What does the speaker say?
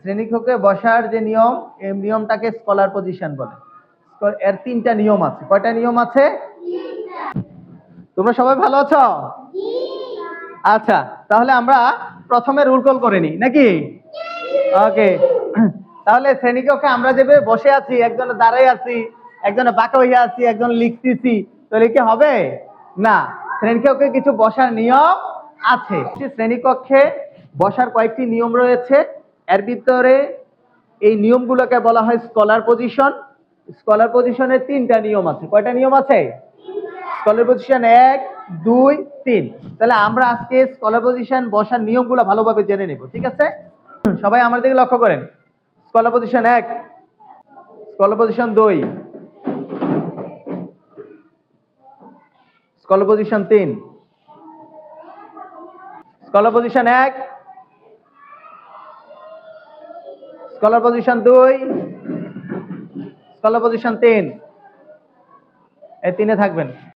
শ্রেণীকক্ষে বসার যে নিয়ম, এই নিয়মটাকে স্কলার পজিশন বলে। এর 3টা নিয়ম আছে। কয়টা নিয়ম আছে? তোমরা সবাই ভালো আছো? আচ্ছা, তাহলে আমরা প্রথমে রুল কল করে নিই নাকি? ওকে। তাহলে শ্রেণীকক্ষে আমরা যেভাবে বসে আছি, একজন দাঁড়াই আছি, একজনে বাঁকা হইয়া আছি, একজন লিখতেছি, তাহলে কি হবে? না। শ্রেণীকক্ষে কিছু বসার নিয়ম আছে। শ্রেণীকক্ষে বসার কয়েকটি নিয়ম রয়েছে। এর ভিতরে এই নিয়মগুলোকে বলা হয় স্কলার পজিশন। স্কলার পজিশনের 3টা নিয়ম আছে। কয়টা নিয়ম আছে? Scholar position 1, 2, 3। তাহলে আমরা আজকে স্কলার পজিশন বসার নিয়মগুলো ভালোভাবে জেনে নেব, ঠিক আছে? সবাই আমার দিকে লক্ষ্য করেন। Scholar position 1, scholar position 2, scholar position 3, scholar position 1, scholar position 2, scholar position 3। এই 3-এ থাকবেন।